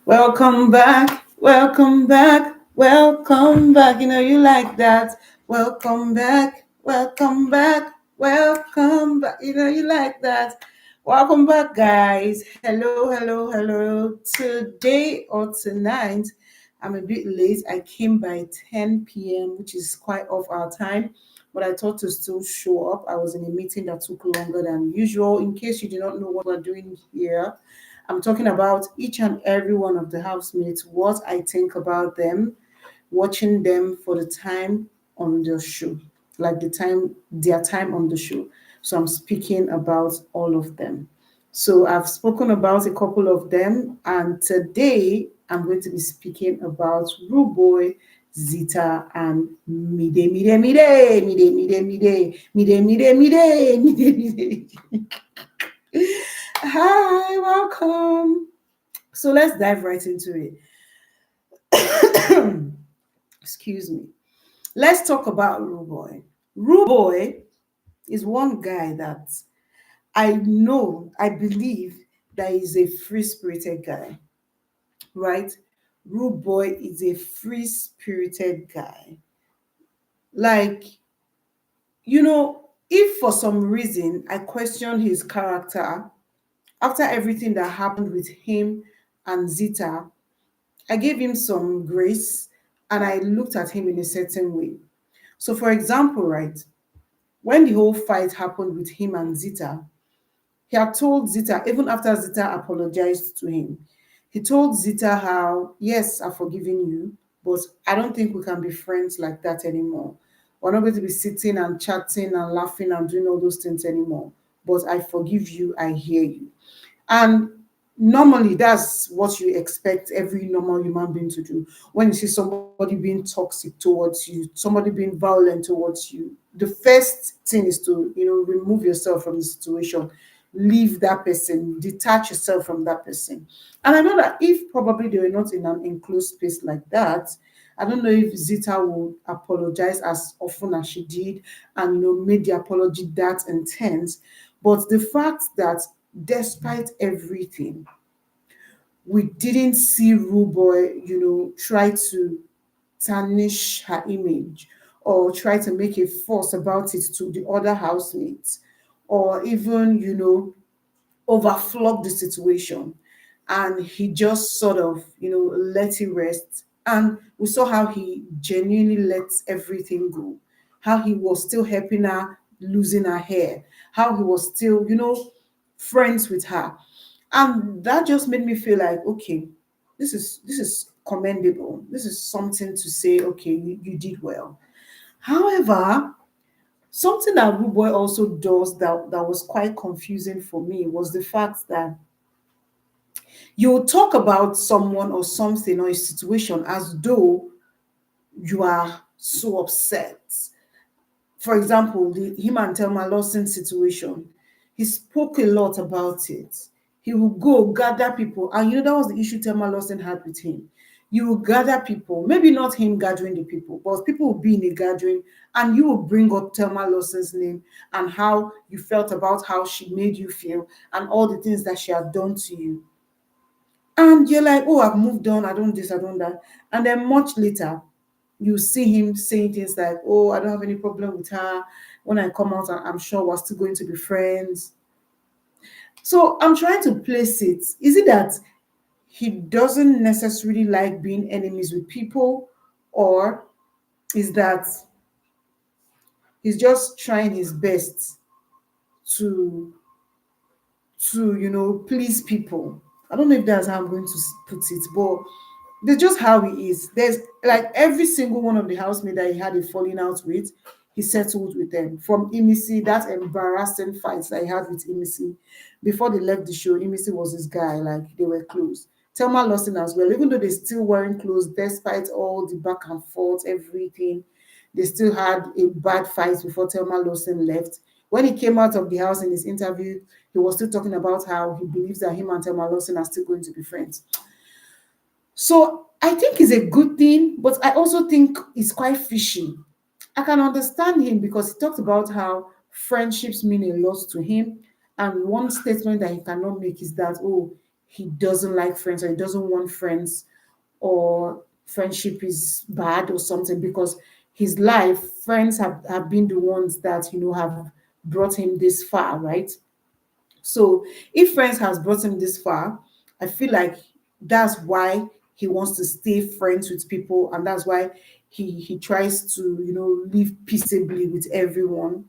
Welcome back, welcome back, welcome back. You know you like that. Welcome back, welcome back, welcome back. You know you like that. Welcome back, guys. Hello, hello, hello. Today or tonight, I'm a bit late. I came by 10 p.m., which is quite off our time, but I thought to still show up. I was in a meeting that took longer than usual. In case you do not know what we're doing here, I'm talking about each and every one of the housemates, what I think about them, watching them for the time on the show, like their time on the show. So I'm speaking about all of them. So I've spoken about a couple of them, and today I'm going to be speaking about Rooboy, Zita, and Mide, Mide, Mide, Mide, Mide, Mide, Mide, Mide, Mide, Mide, Mide. Hi, welcome. So let's dive right into it. Excuse me. Let's talk about Rooboy. Rooboy is one guy that I know, I believe that is a free spirited guy, right? Rooboy is a free spirited guy. Like, if for some reason I question his character after everything that happened with him and Zita, I gave him some grace and I looked at him in a certain way. So, for example, right, when the whole fight happened with him and Zita, he had told Zita, even after Zita apologized to him, he told Zita how, yes, I've forgiven you, but I don't think we can be friends like that anymore. We're not going to be sitting and chatting and laughing and doing all those things anymore. But I forgive you, I hear you. And normally, that's what you expect every normal human being to do. When you see somebody being toxic towards you, somebody being violent towards you, the first thing is to, remove yourself from the situation, leave that person, detach yourself from that person. And I know that if probably they were not in an enclosed space like that, I don't know if Zita would apologize as often as she did and made the apology that intense. But the fact that despite everything, we didn't see Ruboy, try to tarnish her image or try to make a fuss about it to the other housemates or even, overflog the situation. And he just sort of, let it rest. And we saw how he genuinely let everything go, how he was still helping her losing her hair, how he was still, friends with her. And that just made me feel like, okay, this is commendable. This is something to say, okay, you did well. However, something that Ruboy also does that was quite confusing for me was the fact that you talk about someone or something or a situation as though you are so upset. For example, the him and Thelma Lawson situation, he spoke a lot about it. He will go gather people, and that was the issue Thelma Lawson had with him. You will gather people, maybe not him gathering the people, but people will be in a gathering, and you will bring up Thelma Lawson's name and how you felt about how she made you feel and all the things that she had done to you. And you're like, oh, I've moved on, I don't this, I don't that. And then much later, you see him saying things like, oh, I don't have any problem with her. When I come out, I'm sure we're still going to be friends. So I'm trying to place it. Is it that he doesn't necessarily like being enemies with people, or is that he's just trying his best to please people? I don't know if that's how I'm going to put it, but that's just how he is. There's like every single one of the housemates that he had a falling out with, he settled with them. From Imisi, that embarrassing fights that he had with Imisi before they left the show, Imisi was his guy, like they were close. Thelma Lawson as well, even though they still weren't close, despite all the back and forth, everything, they still had a bad fight before Thelma Lawson left. When he came out of the house in his interview, he was still talking about how he believes that him and Thelma Lawson are still going to be friends. So I think it's a good thing, but I also think it's quite fishy. I can understand him because he talked about how friendships mean a lot to him. And one statement that he cannot make is that, oh, he doesn't like friends or he doesn't want friends or friendship is bad or something, because his life, friends have been the ones that, have brought him this far, right? So if friends has brought him this far, I feel like that's why he wants to stay friends with people, and that's why he tries to, live peaceably with everyone.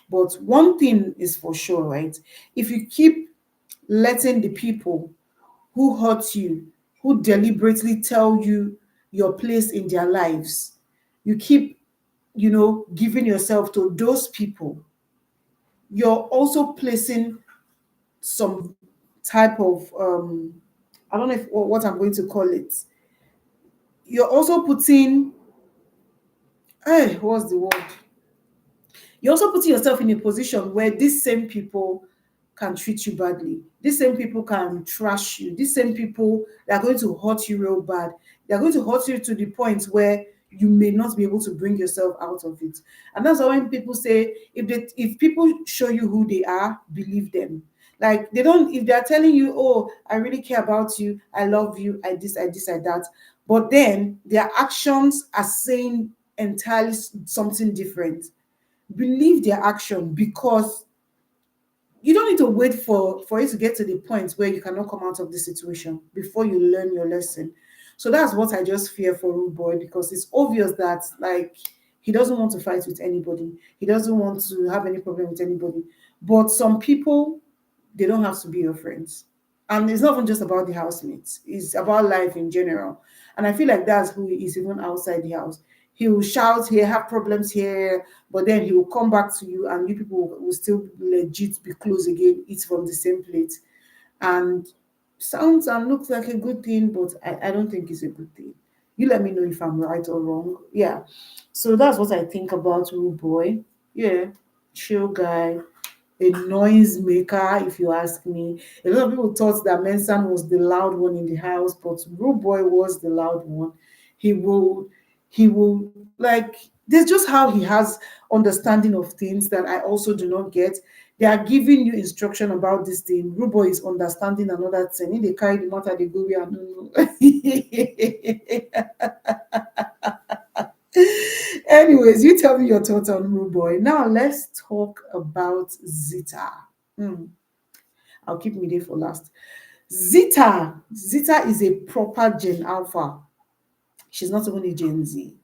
But one thing is for sure, right? If you keep letting the people who hurt you, who deliberately tell you your place in their lives, you keep, giving yourself to those people, you're also placing some type of I don't know if what I'm going to call it. You're also putting, hey, what's the word? You're also putting yourself in a position where these same people can treat you badly. These same people can trash you. These same people, they are going to hurt you real bad. They are going to hurt you to the point where you may not be able to bring yourself out of it. And that's why when people say, if people show you who they are, believe them. Like, they don't, if they are telling you, oh, I really care about you, I love you, I that, but then their actions are saying entirely something different, believe their action, because you don't need to wait for it to get to the point where you cannot come out of the situation before you learn your lesson. So that's what I just fear for Rooboy, because it's obvious that, like, he doesn't want to fight with anybody, he doesn't want to have any problem with anybody, but some people, they don't have to be your friends. And it's not even just about the housemates, it's about life in general. And I feel like that's who he is even outside the house. He will shout here, have problems here, but then he will come back to you, and you people will still legit be close again, eat from the same plate. And sounds and looks like a good thing, but I don't think it's a good thing. You let me know if I'm right or wrong. Yeah. So that's what I think about Rude Boy. Yeah. Chill guy, a noise maker, if you ask me. A lot of people thought that Mensan was the loud one in the house, but Rude Boy was the loud one. He will, he will, like, there's just how he has understanding of things that I also do not get. They are giving you instruction about this thing. Rude Boy is understanding another thing. If they carry the matter, they go, we are no. Anyways, you tell me your thoughts on Rooboy. Now let's talk about Zita. Hmm, I'll keep Mide for last. Zita is a proper Gen Alpha. She's not even a Gen Z.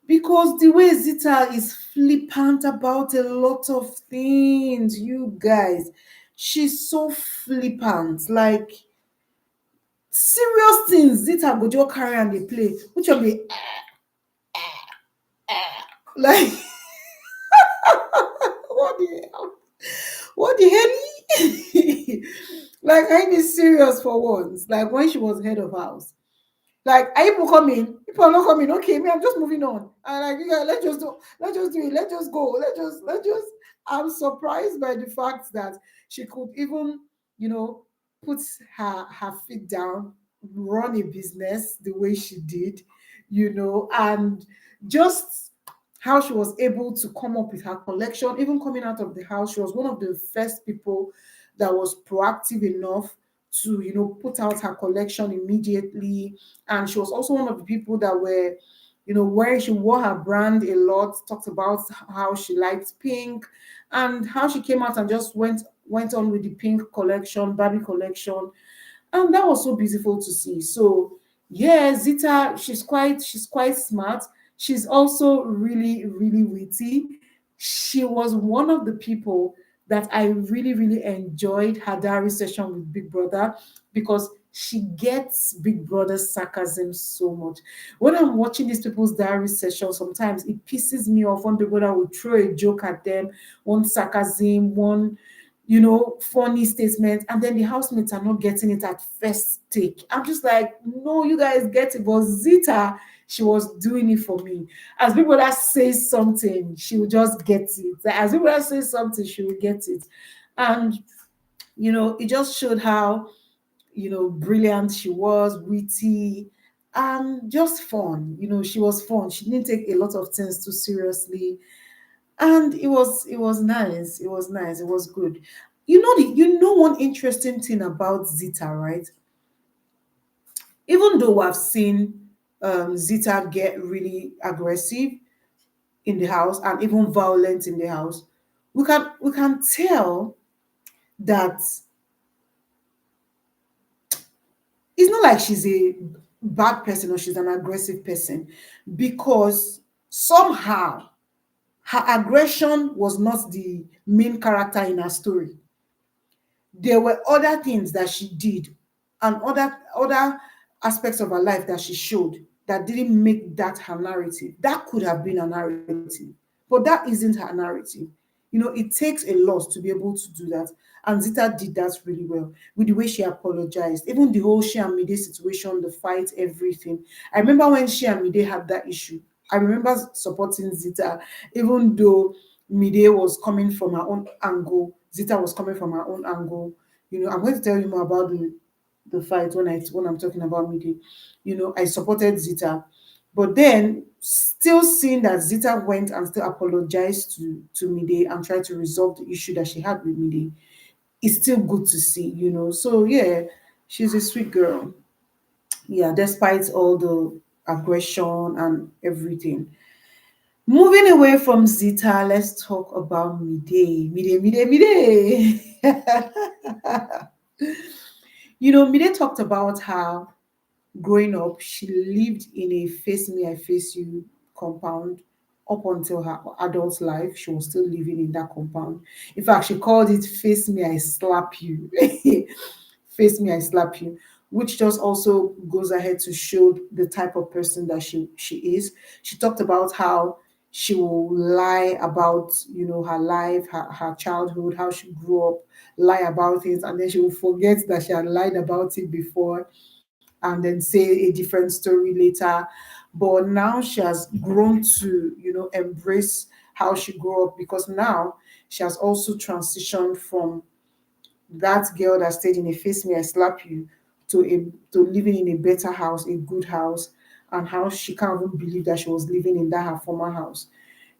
Because the way Zita is flippant about a lot of things, you guys, she's so flippant. Like, serious things, Zita go just carry and they play. Which will be like, what the hell? What the hell? Like, I ain't serious for once. Like, when she was head of house. Like, are people coming? People are not coming. Okay, me, I'm just moving on. And like, yeah, let's just do it. Let's just go. Let's just. I'm surprised by the fact that she could even, you know, put her feet down, run a business the way she did, and just how she was able to come up with her collection, even coming out of the house. She was one of the first people that was proactive enough to, put out her collection immediately. And she was also one of the people that were, where she wore her brand a lot, talked about how she liked pink and how she came out and just went on with the pink collection, Barbie collection, and that was so beautiful to see. So yeah, Zita, she's quite smart. She's also really, really witty. She was one of the people that I really, really enjoyed her diary session with Big Brother, because she gets Big Brother's sarcasm so much. When I'm watching these people's diary session, sometimes it pisses me off when Big Brother will throw a joke at them, one sarcasm, one funny statement, and then the housemates are not getting it at first take. I'm just like, no, you guys get it. But Zita, she was doing it for me. As people that say something, she will just get it. Like, as people that say something, she will get it. And it just showed how brilliant she was, witty, and just fun. She was fun. She didn't take a lot of things too seriously, and it was nice. It was nice. It was good. You know one interesting thing about Zita, right? Even though I've seen Zita get really aggressive in the house and even violent in the house, we can tell that it's not like she's a bad person or she's an aggressive person, because somehow her aggression was not the main character in her story. There were other things that she did and other aspects of her life that she showed that didn't make that her narrative. That could have been a narrative, but that isn't her narrative. It takes a lot to be able to do that. And Zita did that really well with the way she apologized. Even the whole she and Mide situation, the fight, everything. I remember when she and Mide had that issue. I remember supporting Zita, even though Mide was coming from her own angle, Zita was coming from her own angle. I'm going to tell you more about the fight when I'm talking about Mide. I supported Zita, but then still seeing that Zita went and still apologized to Mide and tried to resolve the issue that she had with Mide, it's still good to see. So yeah, she's a sweet girl. Yeah, despite all the aggression and everything. Moving away from Zita, let's talk about Mide. Mide. Mide talked about how growing up, she lived in a face me, I face you compound up until her adult life. She was still living in that compound. In fact, she called it face me, I slap you. Face me, I slap you, which just also goes ahead to show the type of person that she is. She talked about how she will lie about her life, her childhood, how she grew up, lie about it, and then she will forget that she had lied about it before and then say a different story later. But now she has grown to embrace how she grew up, because now she has also transitioned from that girl that stayed in a face me I slap you to living in a better house, a good house, and how she can't even believe that she was living in that her former house.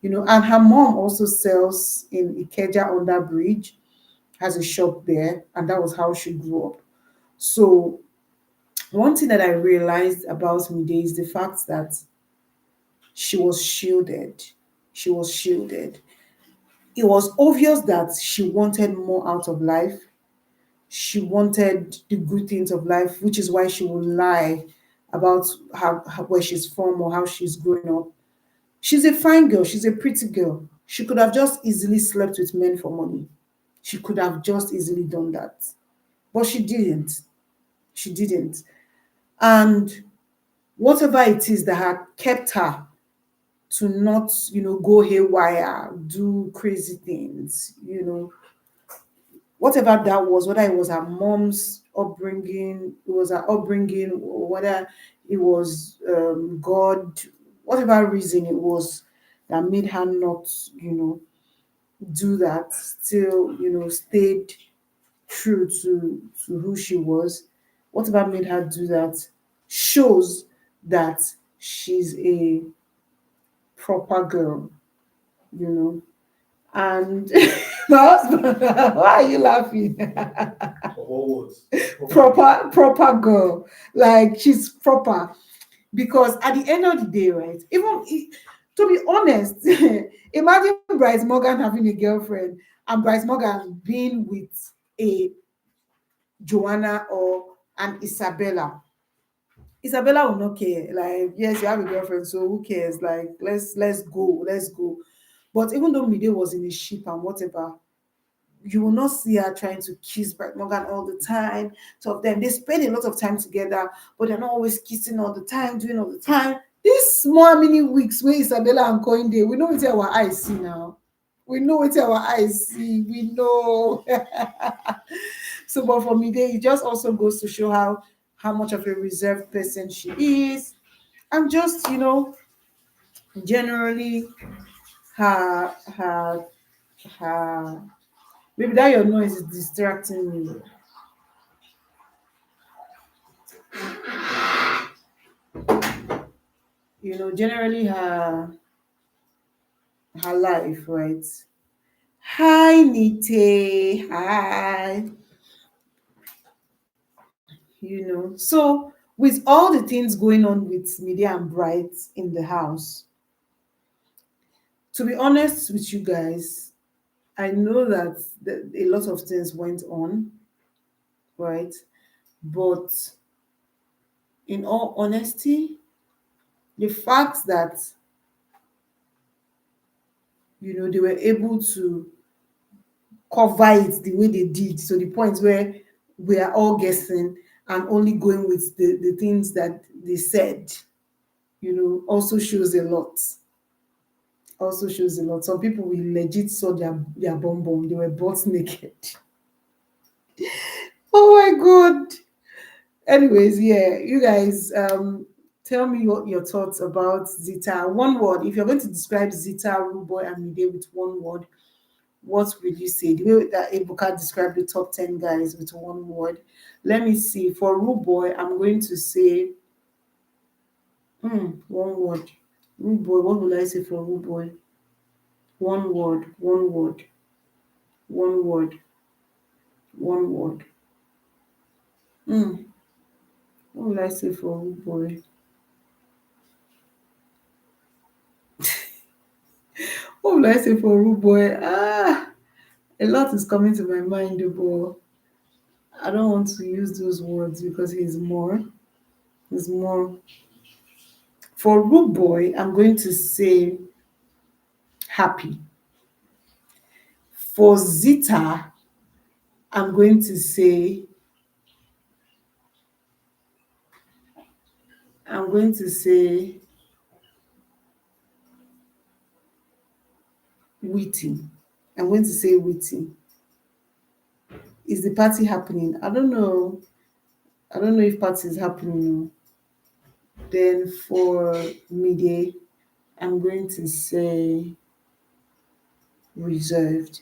And her mom also sells in Ikeja under bridge, has a shop there, and that was how she grew up. So one thing that I realized about Mide is the fact that she was shielded. She was shielded. It was obvious that she wanted more out of life. She wanted the good things of life, which is why she would lie about where she's from or how she's growing up. She's a fine girl. She's a pretty girl. She could have just easily slept with men for money. She could have just easily done that. But she didn't. She didn't. And whatever it is that had kept her to not, go haywire, do crazy things, whatever that was, whether it was her mom's upbringing, it was her upbringing, or whether it was God, whatever reason it was that made her not, do that, still, stayed true to who she was, whatever made her do that shows that she's a proper girl, you know. And my husband, why are you laughing? Proper girl. Like she's proper. Because at the end of the day, right, to be honest, imagine Bryce Morgan having a girlfriend and Bryce Morgan being with a Joanna or an Isabella. Isabella will not care. Like, yes, you have a girlfriend, so who cares? Like, let's go, let's go. But even though Mide was in a ship and whatever, you will not see her trying to kiss Brett Morgan all the time. So of them, they spend a lot of time together, but they're not always kissing all the time, doing all the time. These small mini weeks where Isabella and Coin Day, we know what our eyes see now. We know what our eyes see. We know. So, but for me, it just also goes to show how much of a reserved person she is, and just generally her her maybe that your noise is distracting me. Generally her life, right? Hi, Nite. Hi. So with all the things going on with Media and Bright in the house, to be honest with you guys, I know that a lot of things went on, right? But in all honesty, the fact that they were able to cover it the way they did, to the point where we are all guessing and only going with the things that they said, also shows a lot. Also shows a lot. Some people we legit saw their bum bum. They were butt naked. Oh my god. Anyways, yeah, you guys, tell me your thoughts about Zita. One word. If you're going to describe Zita, Rooboy, and Mide with one word, what will you say? The way that Ebuka described the top 10 guys with one word. Let me see. For Rooboy, I'm going to say one word. Rooboy, what will I say for Rooboy? One word, one word, one word, one word. What will I say for Rooboy? What will I say for Rooboy? A lot is coming to my mind, but I don't want to use those words because he's more. He's more. For Rooboy, I'm going to say happy. For Zita, I'm going to say I'm going to say witty. I'm going to say witty. Is the party happening? I don't know. I don't know if party is happening. Then for Mide, I'm going to say reserved.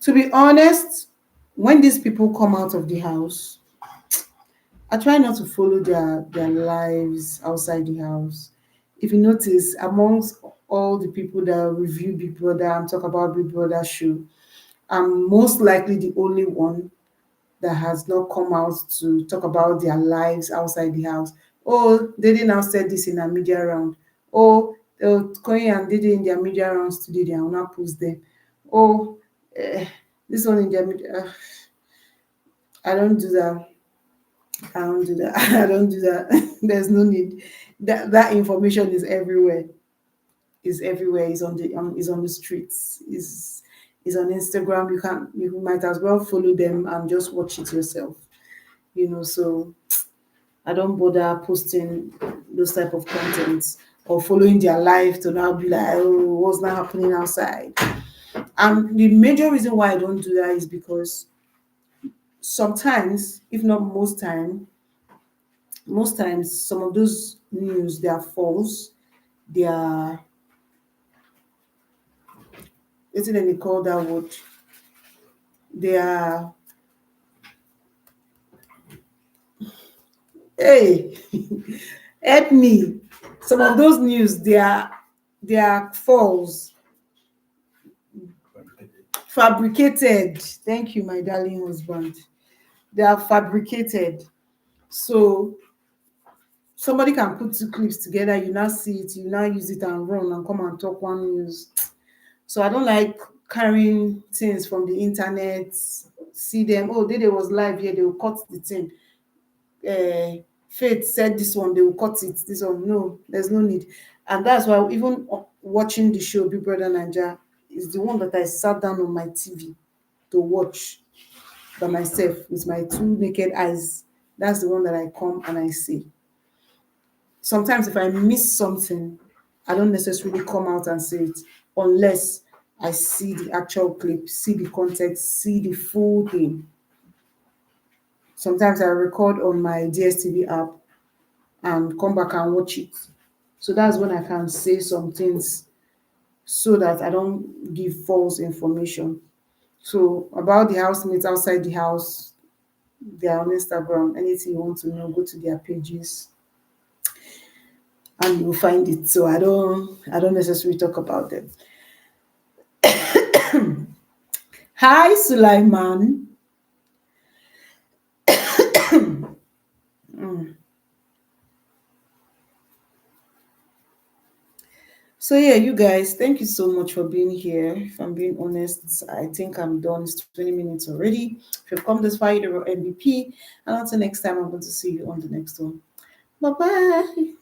To be honest, when these people come out of the house, I try not to follow their lives outside the house. If you notice, amongst all the people that review Big Brother and talk about Big Brother show, I'm most likely the only one that has not come out to talk about their lives outside the house. Oh, they now said this in a media round. Oh, Koyi and Dede in their media rounds today, they will not post them. Oh, eh, this one in their media. I don't do that. I don't do that. I don't do that. There's no need. That information is everywhere. Is everywhere. Is on the streets. Is on Instagram. You might as well follow them and just watch it yourself. So I don't bother posting those type of contents or following their life to now be like, oh, what's not happening outside. And the major reason why I don't do that is because sometimes, if not most times some of those news, they are false. They are, isn't any call that word? They are, hey, help me. Some of those news, they are false, fabricated. Thank you, my darling husband. They are fabricated. So somebody can put two clips together, you now see it, you now use it and run and come and talk one news. So I don't like carrying things from the internet, see them, oh, Dede was live here, they will cut the thing. Faith said this one, they will cut it. This one, no, there's no need. And that's why even watching the show Big Brother Naija is the one that I sat down on my TV to watch by myself with my two naked eyes. That's the one that I come and I see. Sometimes if I miss something, I don't necessarily come out and say it unless I see the actual clip, see the context, see the full thing. Sometimes I record on my DSTV app and come back and watch it. So that's when I can say some things so that I don't give false information. So about the housemates outside the house, they are on Instagram. Anything you want to know, go to their pages and you'll find it. So I don't necessarily talk about them. Hi, Sulaiman. So yeah, you guys, thank you so much for being here. If I'm being honest, I think I'm done. It's 20 minutes already. If you've come this far, you're MVP. And until next time, I'm going to see you on the next one. Bye bye.